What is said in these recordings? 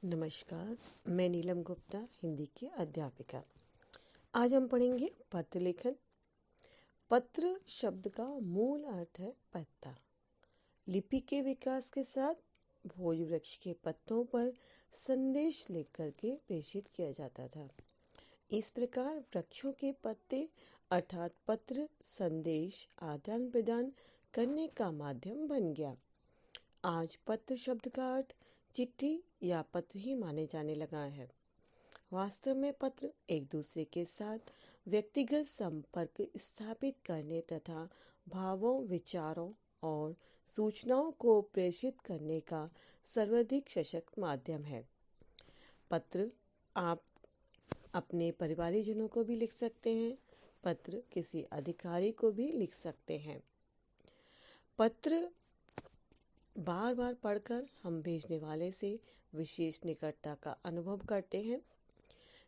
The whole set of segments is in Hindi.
नमस्कार, मैं नीलम गुप्ता, हिंदी की अध्यापिका। आज हम पढ़ेंगे पत्र लेखन। पत्र शब्द का मूल अर्थ है पत्ता। लिपि के विकास के साथ भोज वृक्ष के पत्तों पर संदेश लिख करके प्रेषित किया जाता था। इस प्रकार वृक्षों के पत्ते अर्थात पत्र संदेश आदान प्रदान करने का माध्यम बन गया। आज पत्र शब्द का अर्थ चिट्ठी या पत्र ही माने जाने लगा है। वास्तव में पत्र एक दूसरे के साथ व्यक्तिगत संपर्क स्थापित करने तथा भावों, विचारों और सूचनाओं को प्रेषित करने का सर्वाधिक सशक्त माध्यम है। पत्र आप अपने परिवारजनों को भी लिख सकते हैं। पत्र किसी अधिकारी को भी लिख सकते हैं। पत्र बार बार पढ़कर हम भेजने वाले से विशेष निकटता का अनुभव करते हैं।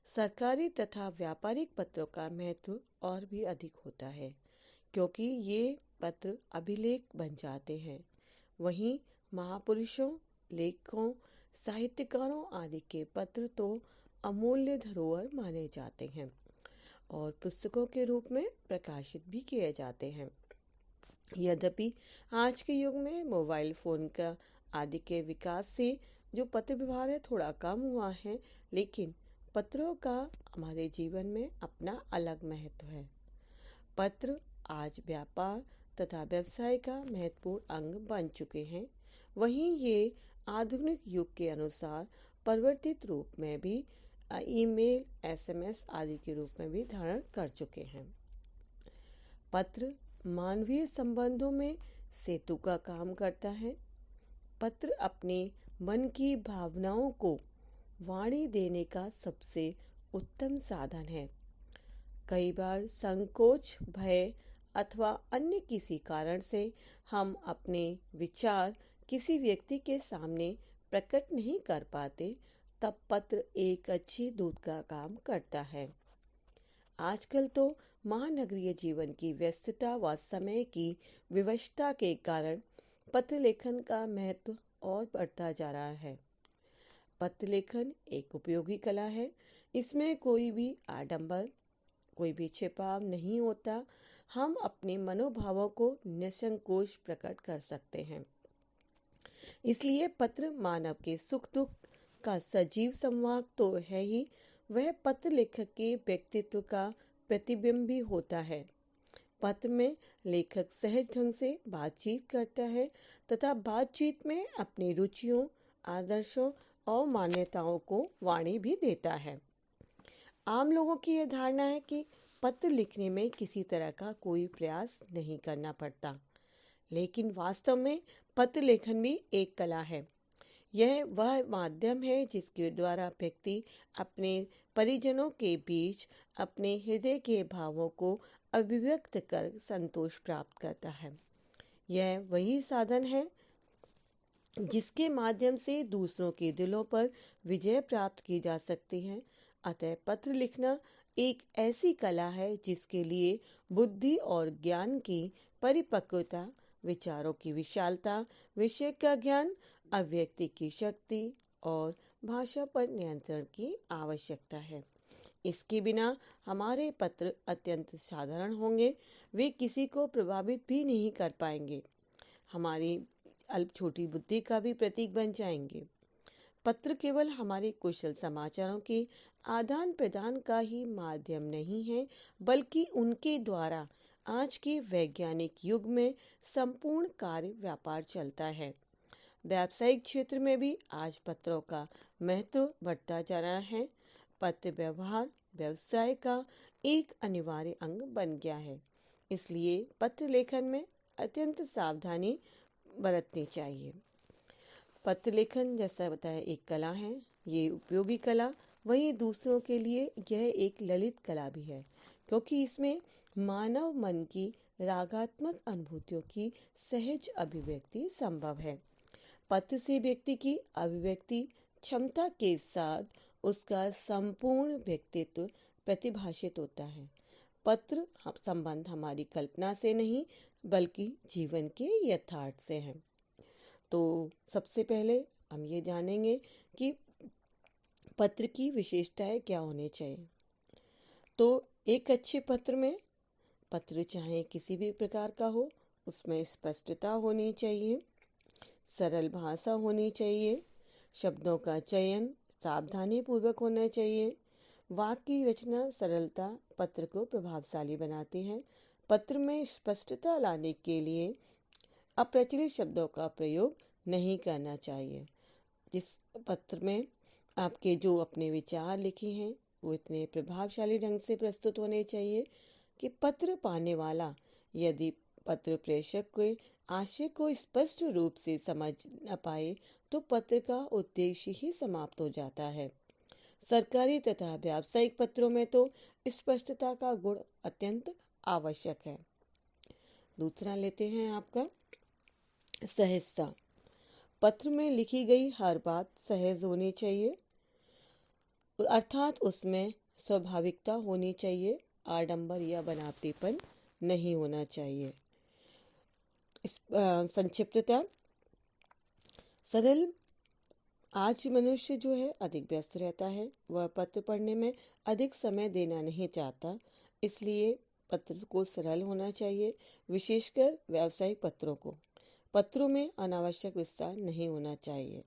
सरकारी तथा व्यापारिक पत्रों का महत्व और भी अधिक होता है, क्योंकि ये पत्र अभिलेख बन जाते हैं। वहीं महापुरुषों, लेखकों, साहित्यकारों आदि के पत्र तो अमूल्य धरोहर माने जाते हैं और पुस्तकों के रूप में प्रकाशित भी किए जाते हैं। यद्यपि आज के युग में मोबाइल फ़ोन का आदि के विकास से जो पत्र व्यवहार है थोड़ा कम हुआ है, लेकिन पत्रों का हमारे जीवन में अपना अलग महत्व है। पत्र आज व्यापार तथा व्यवसाय का महत्वपूर्ण अंग बन चुके हैं। वहीं ये आधुनिक युग के अनुसार परिवर्तित रूप में भी ईमेल, एसएमएस आदि के रूप में भी धारण कर चुके हैं। पत्र मानवीय संबंधों में सेतु का काम करता है। पत्र अपने मन की भावनाओं को वाणी देने का सबसे उत्तम साधन है। कई बार संकोच, भय अथवा अन्य किसी कारण से हम अपने विचार किसी व्यक्ति के सामने प्रकट नहीं कर पाते, तब पत्र एक अच्छे दूत का काम करता है। आजकल तो महानगरीय जीवन की व्यस्तता व समय की विवशता के कारण पत्र लेखन का महत्व और बढ़ता जा रहा है। पत्र लेखन एक उपयोगी कला है। इसमें कोई भी आडंबर, कोई भी छिपाव नहीं होता। हम अपने मनोभावों को निसंकोच प्रकट कर सकते हैं। इसलिए पत्र मानव के सुख दुख का सजीव संवाद तो है ही, वह पत्र लेखक के व्यक्तित्व का प्रतिबिंब भी होता है। पत्र में लेखक सहज ढंग से बातचीत करता है तथा बातचीत में अपनी रुचियों, आदर्शों और मान्यताओं को वाणी भी देता है। आम लोगों की यह धारणा है कि पत्र लिखने में किसी तरह का कोई प्रयास नहीं करना पड़ता, लेकिन वास्तव में पत्र लेखन भी एक कला है। यह वह माध्यम है जिसके द्वारा व्यक्ति अपने परिजनों के बीच अपने हृदय के भावों को अभिव्यक्त कर संतोष प्राप्त करता है। यह वही साधन है जिसके माध्यम से दूसरों के दिलों पर विजय प्राप्त की जा सकती है। अतः पत्र लिखना एक ऐसी कला है जिसके लिए बुद्धि और ज्ञान की परिपक्वता, विचारों की विशालता, विषय का ज्ञान, अभिव्यक्ति की शक्ति और भाषा पर नियंत्रण की आवश्यकता है। इसके बिना हमारे पत्र अत्यंत साधारण होंगे, वे किसी को प्रभावित भी नहीं कर पाएंगे, हमारी अल्प छोटी बुद्धि का भी प्रतीक बन जाएंगे। पत्र केवल हमारे कुशल समाचारों के आदान प्रदान का ही माध्यम नहीं है, बल्कि उनके द्वारा आज के वैज्ञानिक युग में संपूर्ण कार्य व्यापार चलता है। व्यावसायिक क्षेत्र में भी आज पत्रों का महत्व बढ़ता जा रहा है। पत्र व्यवहार व्यवसाय का एक अनिवार्य अंग बन गया है। इसलिए पत्र लेखन में अत्यंत सावधानी बरतनी चाहिए। पत्र लेखन जैसा बताया एक कला है, ये उपयोगी कला, वही दूसरों के लिए यह एक ललित कला भी है, क्योंकि इसमें मानव मन की रागात्मक अनुभूतियों की सहज अभिव्यक्ति संभव है। पत्र से व्यक्ति की अभिव्यक्ति क्षमता के साथ उसका संपूर्ण व्यक्तित्व प्रतिभाषित होता है। पत्र संबंध हमारी कल्पना से नहीं, बल्कि जीवन के यथार्थ से है। तो सबसे पहले हम ये जानेंगे कि पत्र की विशेषताएं क्या होनी चाहिए? तो एक अच्छे पत्र में, पत्र चाहे किसी भी प्रकार का हो, उसमें स्पष्टता होनी चाहिए, सरल भाषा होनी चाहिए, शब्दों का चयन सावधानी पूर्वक होना चाहिए, वाक्य की रचना सरलता पत्र को प्रभावशाली बनाती है। पत्र में स्पष्टता लाने के लिए अप्रचलित शब्दों का प्रयोग नहीं करना चाहिए। जिस पत्र में आपके जो अपने विचार लिखे हैं वो इतने प्रभावशाली ढंग से प्रस्तुत होने चाहिए कि पत्र पाने वाला यदि पत्र प्रेषक के आशय को स्पष्ट रूप से समझ न पाए तो पत्र का उद्देश्य ही समाप्त हो जाता है। सरकारी तथा व्यावसायिक पत्रों में तो स्पष्टता का गुण अत्यंत आवश्यक है। दूसरा लेते हैं आपका सहजता। पत्र में लिखी गई हर बात सहज होनी चाहिए, अर्थात उसमें स्वाभाविकता होनी चाहिए, आडंबर या बनावटीपन नहीं होना चाहिए। संक्षिप्तता। सरल। आज मनुष्य जो है अधिक व्यस्त रहता है, वह पत्र पढ़ने में अधिक समय देना नहीं चाहता, इसलिए पत्र को सरल होना चाहिए, विशेषकर व्यावसायिक पत्रों को। पत्रों में अनावश्यक विस्तार नहीं होना चाहिए।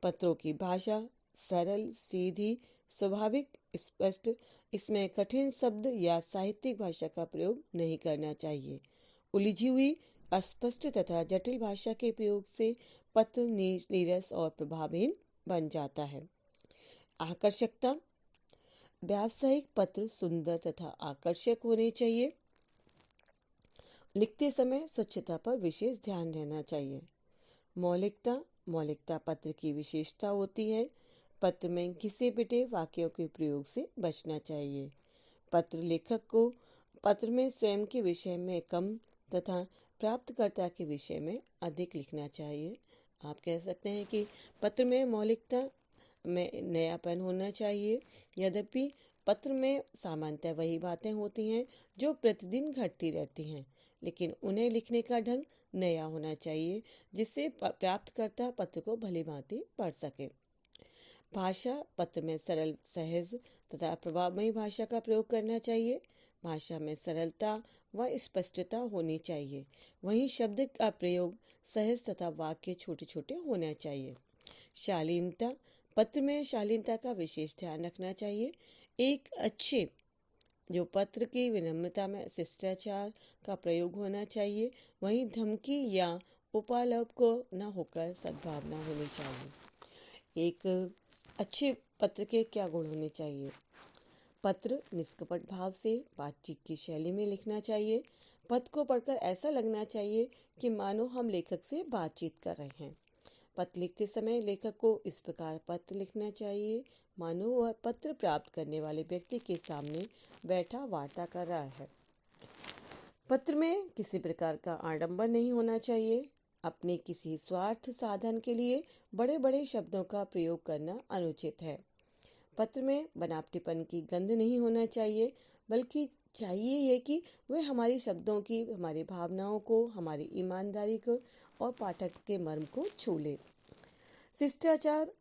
पत्रों की भाषा सरल, सीधी, स्वाभाविक, स्पष्ट, इसमें कठिन शब्द या साहित्यिक भाषा का प्रयोग नहीं करना चाहिए। उलझी हुई, अस्पष्ट तथा जटिल भाषा के प्रयोग से पत्र नीरस और प्रभावहीन बन जाता है। आकर्षकता। व्यावसायिक पत्र सुंदर तथा आकर्षक होने चाहिए। लिखते समय स्वच्छता पर विशेष ध्यान देना चाहिए। मौलिकता। मौलिकता पत्र की विशेषता होती है। पत्र में घिसे पिटे वाक्यों के प्रयोग से बचना चाहिए। पत्र लेखक को पत्र में स्वयं के विषय में कम तथा प्राप्तकर्ता के विषय में अधिक लिखना चाहिए। आप कह सकते हैं कि पत्र में मौलिकता में नयापन होना चाहिए। यद्यपि पत्र में सामान्यतः वही बातें होती हैं जो प्रतिदिन घटती रहती हैं, लेकिन उन्हें लिखने का ढंग नया होना चाहिए जिससे प्राप्तकर्ता पत्र को भली भांति पढ़ सके। भाषा। पत्र में सरल, सहज तथा प्रभावमयी भाषा का प्रयोग करना चाहिए। भाषा में सरलता व स्पष्टता होनी चाहिए। वहीं शब्द का प्रयोग सहज तथा वाक्य छोटे छोटे होना चाहिए। शालीनता। पत्र में शालीनता का विशेष ध्यान रखना चाहिए। एक अच्छे जो पत्र की विनम्रता में शिष्टाचार का प्रयोग होना चाहिए। वहीं धमकी या उपालाप को न होकर सद्भावना होनी चाहिए। एक अच्छे पत्र के क्या गुण होने चाहिए? पत्र निष्कपट भाव से बातचीत की शैली में लिखना चाहिए। पत्र को पढ़कर ऐसा लगना चाहिए कि मानो हम लेखक से बातचीत कर रहे हैं। पत्र लिखते समय लेखक को इस प्रकार पत्र लिखना चाहिए मानो वह पत्र प्राप्त करने वाले व्यक्ति के सामने बैठा वार्ता कर रहा है। पत्र में किसी प्रकार का आडंबर नहीं होना चाहिए। अपने किसी स्वार्थ साधन के लिए बड़े बड़े शब्दों का प्रयोग करना अनुचित है। पत्र में बनावटीपन की गंध नहीं होना चाहिए, बल्कि चाहिए ये कि वे हमारी शब्दों की, हमारी भावनाओं को, हमारी ईमानदारी को और पाठक के मर्म को छू ले। शिष्टाचार।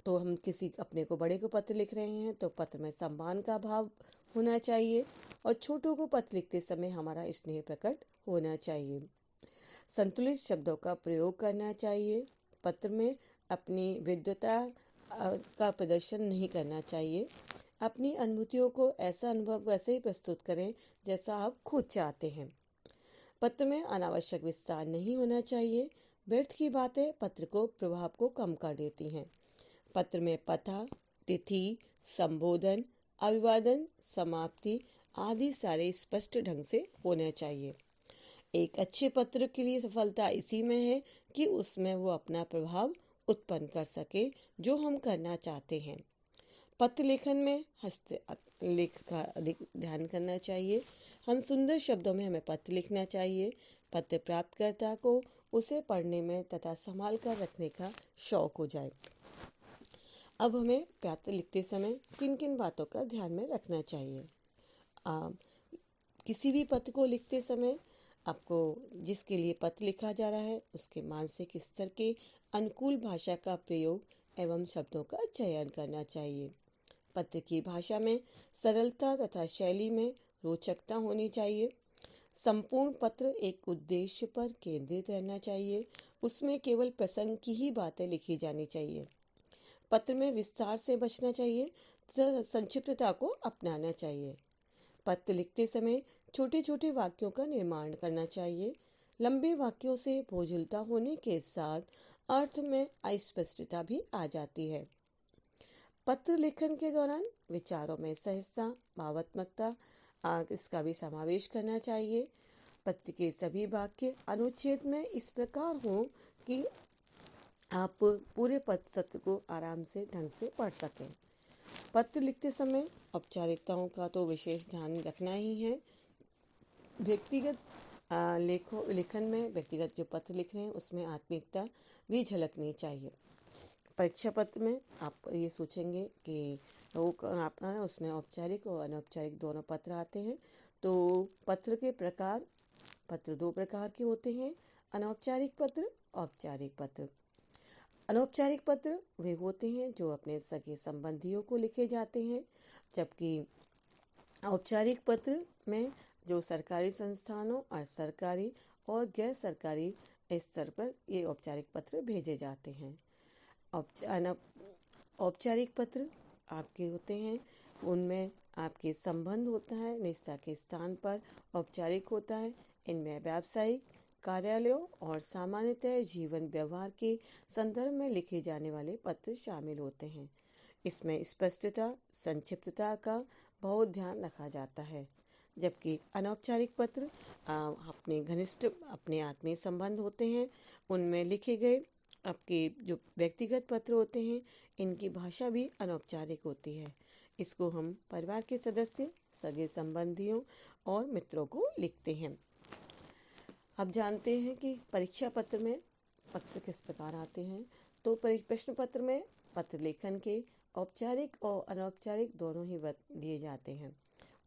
तो हम किसी अपने को बड़े को पत्र लिख रहे हैं तो पत्र में सम्मान का भाव होना चाहिए और छोटों को पत्र लिखते समय हमारा स्नेह प्रकट होना चाहिए। संतुलित शब्दों का प्रयोग करना चाहिए। पत्र में अपनी विद्वता का प्रदर्शन नहीं करना चाहिए। अपनी अनुभूतियों को ऐसा अनुभव वैसे ही प्रस्तुत करें जैसा आप खुद चाहते हैं। पत्र में अनावश्यक विस्तार नहीं होना चाहिए। व्यर्थ की बातें पत्र को प्रभाव को कम कर देती हैं। पत्र में पता, तिथि, संबोधन, अभिवादन, समाप्ति आदि सारे स्पष्ट ढंग से होने चाहिए। एक अच्छे पत्र के लिए सफलता इसी में है कि उसमें वो अपना प्रभाव उत्पन्न कर सके जो हम करना चाहते हैं। पत्र लेखन में हस्तलेख का अधिक ध्यान करना चाहिए। हम सुंदर शब्दों में हमें पत्र लिखना चाहिए। पत्र प्राप्तकर्ता को उसे पढ़ने में तथा संभाल कर रखने का शौक हो जाए। अब हमें पत्र लिखते समय किन किन बातों का ध्यान में रखना चाहिए? किसी भी पत्र को लिखते समय आपको जिसके लिए पत्र लिखा जा रहा है उसके मानसिक स्तर के अनुकूल भाषा का प्रयोग एवं शब्दों का चयन करना चाहिए। पत्र की भाषा में सरलता तथा शैली में रोचकता होनी चाहिए। संपूर्ण पत्र एक उद्देश्य पर केंद्रित रहना चाहिए। उसमें केवल प्रसंग की ही बातें लिखी जानी चाहिए। पत्र में विस्तार से बचना चाहिए तथा संक्षिप्तता को अपनाना चाहिए। पत्र लिखते समय छोटे छोटे वाक्यों का निर्माण करना चाहिए। लंबे वाक्यों से बोझिलता होने के साथ अर्थ में अस्पष्टता भी आ जाती है। पत्र लेखन के दौरान विचारों में सहजता, भावात्मकता इसका भी समावेश करना चाहिए। पत्र के सभी वाक्य अनुच्छेद में इस प्रकार हों कि आप पूरे पत्र सत्र को आराम से ढंग से पढ़ सकें। पत्र लिखते समय औपचारिकताओं का तो विशेष ध्यान रखना ही है। व्यक्तिगत लेखन में व्यक्तिगत जो पत्र लिख रहे हैं उसमें आत्मीयता भी झलकनी चाहिए। परीक्षा पत्र में आप ये सोचेंगे कि वो आपका उसमें औपचारिक और अनौपचारिक दोनों पत्र आते हैं। तो पत्र के प्रकार, पत्र दो प्रकार के होते हैं, अनौपचारिक पत्र, औपचारिक पत्र। अनौपचारिक पत्र वे होते हैं जो अपने सगे संबंधियों को लिखे जाते हैं, जबकि औपचारिक पत्र में जो सरकारी संस्थानों और सरकारी और गैर सरकारी स्तर पर ये औपचारिक पत्र भेजे जाते हैं। औपचारिक पत्र आपके होते हैं, उनमें आपके संबंध होता है, निष्ठा के स्थान पर औपचारिक होता है। इनमें व्यावसायिक, कार्यालयों और सामान्यतः जीवन व्यवहार के संदर्भ में लिखे जाने वाले पत्र शामिल होते हैं। इसमें स्पष्टता, संक्षिप्तता का बहुत ध्यान रखा जाता है, जबकि अनौपचारिक पत्र अपने घनिष्ठ, अपने आत्मीय संबंध होते हैं, उनमें लिखे गए आपके जो व्यक्तिगत पत्र होते हैं इनकी भाषा भी अनौपचारिक होती है। इसको हम परिवार के सदस्य, सगे संबंधियों और मित्रों को लिखते हैं। अब जानते हैं कि परीक्षा पत्र में पत्र किस प्रकार आते हैं। तो प्रश्न पत्र में पत्र लेखन के औपचारिक और अनौपचारिक दोनों ही दिए जाते हैं।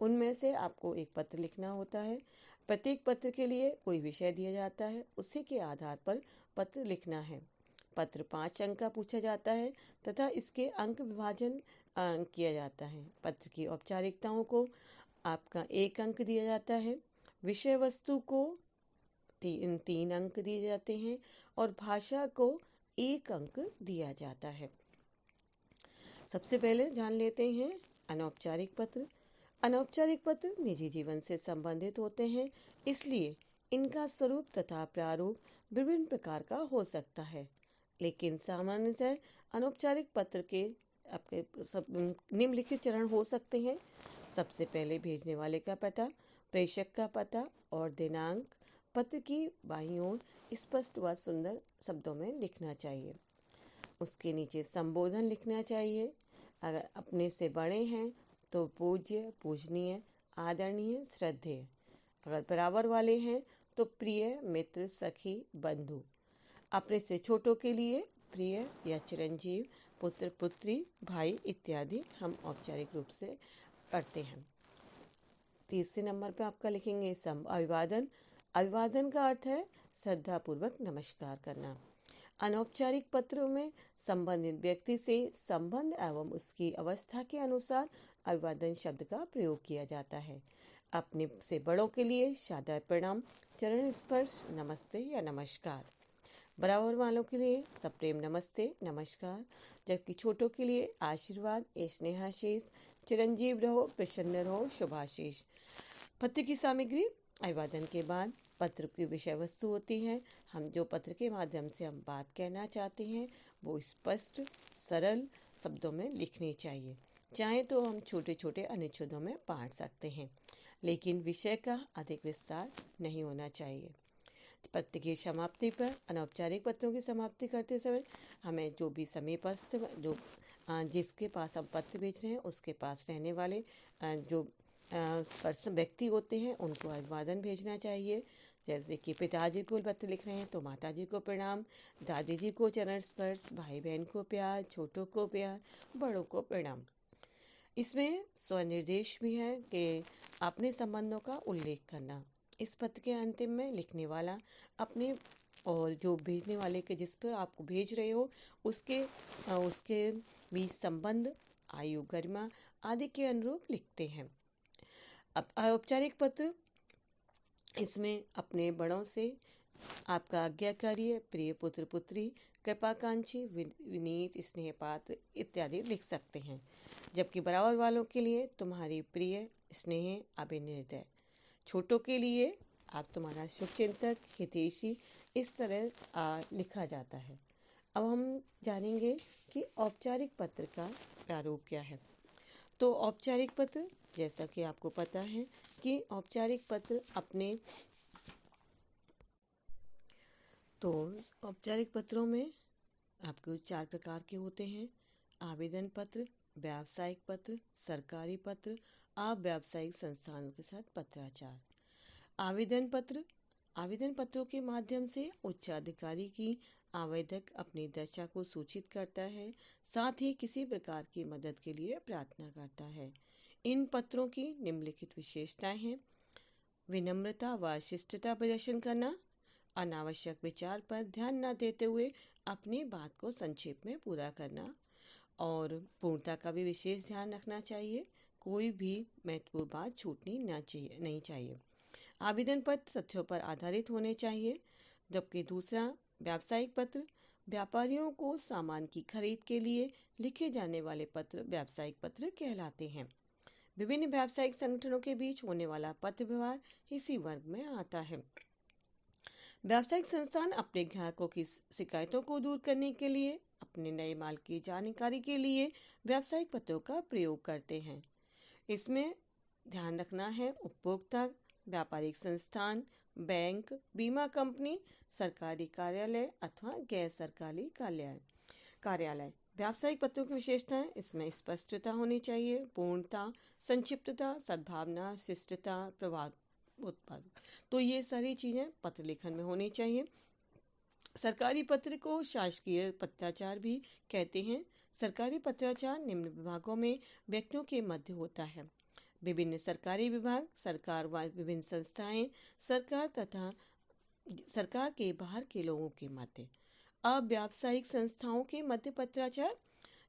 उनमें से आपको एक पत्र लिखना होता है। प्रत्येक पत्र के लिए कोई विषय दिया जाता है, उसी के आधार पर पत्र लिखना है। पत्र 5 अंक का पूछा जाता है तथा इसके अंक विभाजन किया जाता है। पत्र की औपचारिकताओं को आपका 1 अंक दिया जाता है। विषय वस्तु को 3 अंक दिए जाते हैं और भाषा को 1 अंक दिया जाता है। सबसे पहले जान लेते हैं अनौपचारिक पत्र। अनौपचारिक पत्र निजी जीवन से संबंधित होते हैं, इसलिए इनका स्वरूप तथा प्रारूप विभिन्न प्रकार का हो सकता है। लेकिन सामान्यतः अनौपचारिक पत्र के आपके सब निम्नलिखित चरण हो सकते हैं। सबसे पहले भेजने वाले का पता, प्रेषक का पता और दिनांक पत्र की बाईं ओर स्पष्ट व सुंदर शब्दों में लिखना चाहिए। उसके नीचे संबोधन लिखना चाहिए। अगर अपने से बड़े हैं तो पूज्य, पूजनीय, आदरणीय, श्रद्धेय। अगर बराबर वाले हैं तो प्रिय, मित्र, सखी, बंधु। अपने से छोटों के लिए प्रिय या चिरंजीव, पुत्र, पुत्री, भाई इत्यादि हम औपचारिक रूप से करते हैं। तीसरे नंबर पर आपका लिखेंगे अभिवादन। अभिवादन का अर्थ है श्रद्धापूर्वक नमस्कार करना। अनौपचारिक पत्रों में संबंधित व्यक्ति से संबंध एवं उसकी अवस्था के अनुसार अभिवादन शब्द का प्रयोग किया जाता है। अपने से बड़ों के लिए सादर प्रणाम, चरण स्पर्श, नमस्ते या नमस्कार। बराबर वालों के लिए सप्रेम नमस्ते, नमस्कार। जबकि छोटों के लिए आशीर्वाद, स्नेहाशीष, चिरंजीव रहो, प्रसन्न रहो, शुभाशीष। पत्र की सामग्री। अभिवादन के बाद पत्र की विषय वस्तु होती है। हम जो पत्र के माध्यम से हम बात कहना चाहते हैं वो स्पष्ट, सरल शब्दों में लिखनी चाहिए। चाहे तो हम छोटे छोटे अनुच्छेदों में बांट सकते हैं, लेकिन विषय का अधिक विस्तार नहीं होना चाहिए। पत्र की समाप्ति पर, अनौपचारिक पत्रों की समाप्ति करते समय हमें जो भी समीपस्थ, जो जिसके पास हम पत्र भेज रहे हैं उसके पास रहने वाले जो पर्सन व्यक्ति होते हैं उनको अभिवादन भेजना चाहिए। जैसे कि पिताजी को पत्र लिख रहे हैं तो माताजी को प्रणाम, दादी जी को चरण स्पर्श, भाई बहन को प्यार, छोटों को प्यार, बड़ों को प्रणाम। इसमें स्वनिर्देश भी है कि अपने संबंधों का उल्लेख करना। इस पत्र के अंतिम में लिखने वाला अपने और जो भेजने वाले के जिस पर आपको भेज रहे हो उसके बीच संबंध, आयु, गरिमा आदि के अनुरूप लिखते हैं। अब औपचारिक पत्र, इसमें अपने बड़ों से आपका आज्ञाकारी, प्रिय पुत्र पुत्री, कृपाकांक्षी, विनीत, स्नेह पात्र इत्यादि लिख सकते हैं। जबकि बराबर वालों के लिए तुम्हारी प्रिय, स्नेह, अभिनिर्दय, छोटों के लिए आप तुम्हारा शुभचिंतक, हितैषी, इस तरह लिखा जाता है। अब हम जानेंगे कि औपचारिक पत्र का प्रारूप क्या है। तो औपचारिक पत्र, जैसा कि आपको पता है कि औपचारिक पत्र औपचारिक पत्रों में आपको 4 प्रकार के होते हैं: आवेदन पत्र, व्यावसायिक पत्र, सरकारी पत्र, अव्यावसायिक संस्थानों के साथ पत्राचार। आवेदन पत्रों के माध्यम से उच्च अधिकारी की आवेदक अपनी दशा को सूचित करता है, साथ ही किसी प्रकार की मदद के लिए प्रार्थना करता है। इन पत्रों की निम्नलिखित विशेषताएं हैं: विनम्रता व शिष्टता प्रदर्शन करना, अनावश्यक विचार पर ध्यान न देते हुए अपनी बात को संक्षेप में पूरा करना, और पूर्णता का भी विशेष ध्यान रखना चाहिए। कोई भी महत्वपूर्ण बात छूटनी नहीं चाहिए। आवेदन पत्र तथ्यों पर आधारित होने चाहिए। जबकि दूसरा, व्यावसायिक पत्र, व्यापारियों को सामान की खरीद के लिए लिखे जाने वाले पत्र व्यावसायिक पत्र कहलाते हैं। विभिन्न व्यावसायिक संगठनों के बीच होने वाला पत्र व्यवहार इसी वर्ग में आता है। व्यावसायिक संस्थान अपने ग्राहकों की शिकायतों को दूर करने के लिए, अपने नए माल की जानकारी के लिए व्यावसायिक पत्रों का प्रयोग करते हैं। इसमें ध्यान रखना है उपभोक्ता, व्यापारिक संस्थान, बैंक, बीमा कंपनी, सरकारी कार्यालय अथवा गैर सरकारी कार्यालय। व्यावसायिक पत्रों की विशेषताएं, इसमें स्पष्टता होनी चाहिए, पूर्णता, संक्षिप्तता, सद्भावना, शिष्टता, प्रभाव उत्पाद। तो ये सारी चीजें पत्र लेखन में होनी चाहिए। सरकारी पत्र को शासकीय पत्राचार भी कहते हैं। सरकारी पत्राचार निम्न विभागों में व्यक्तियों के मध्य होता है: विभिन्न सरकारी विभाग, सरकार व विभिन्न संस्थाएं, सरकार तथा सरकार के बाहर के लोगों के मध्य। अव्यावसायिक संस्थाओं के मध्य पत्राचार,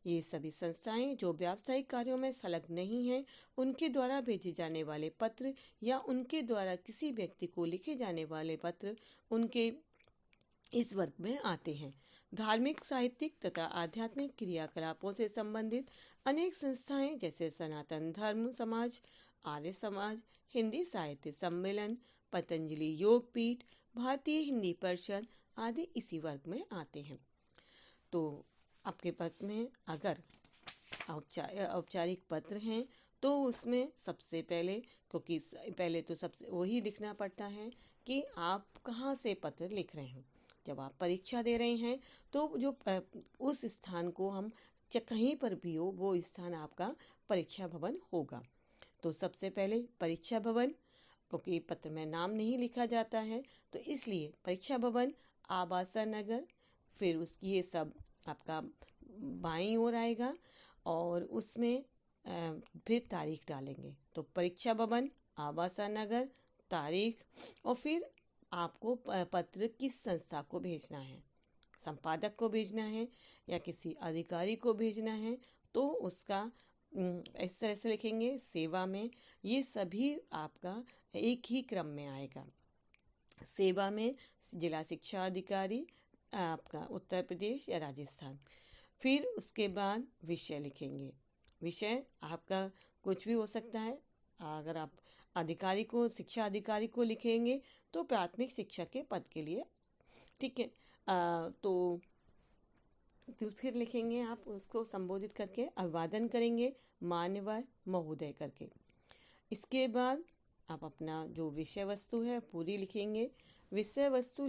ये सभी संस्थाएं जो व्यावसायिक कार्यों में संलग्न नहीं हैं, उनके द्वारा भेजे जाने वाले पत्र या उनके द्वारा किसी व्यक्ति को लिखे जाने वाले पत्र उनके इस वर्ग में आते हैं। धार्मिक, साहित्यिक तथा आध्यात्मिक क्रियाकलापों से संबंधित अनेक संस्थाएं जैसे सनातन धर्म समाज, आर्य समाज, हिंदी साहित्य सम्मेलन, पतंजलि योग पीठ, भारतीय हिंदी परिषद आदि इसी वर्ग में आते हैं। तो आपके पत्र में अगर औपचारिक पत्र हैं तो उसमें सबसे पहले, क्योंकि पहले तो सबसे वही लिखना पड़ता है कि आप कहाँ से पत्र लिख रहे हैं। जब आप परीक्षा दे रहे हैं तो जो उस स्थान को हम कहीं पर भी हो, वो स्थान आपका परीक्षा भवन होगा। तो सबसे पहले परीक्षा भवन, क्योंकि पत्र में नाम नहीं लिखा जाता है तो इसलिए परीक्षा भवन, आवासन नगर, फिर उसकी ये सब आपका बाईं ओर आएगा और उसमें फिर तारीख डालेंगे। तो परीक्षा भवन, आवासन नगर, तारीख, और फिर आपको पत्र किस संस्था को भेजना है, संपादक को भेजना है या किसी अधिकारी को भेजना है, तो उसका इस तरह से लिखेंगे। सेवा में ये सभी आपका एक ही क्रम में आएगा। सेवा में जिला शिक्षा अधिकारी आपका उत्तर प्रदेश या राजस्थान। फिर उसके बाद विषय लिखेंगे। विषय आपका कुछ भी हो सकता है। अगर आप अधिकारी को, शिक्षा अधिकारी को लिखेंगे तो प्राथमिक शिक्षक के पद के लिए, ठीक है। तो फिर लिखेंगे आप उसको संबोधित करके, अभिवादन करेंगे मान्यवर महोदय करके। इसके बाद आप अपना जो विषय वस्तु है पूरी लिखेंगे। विषय वस्तु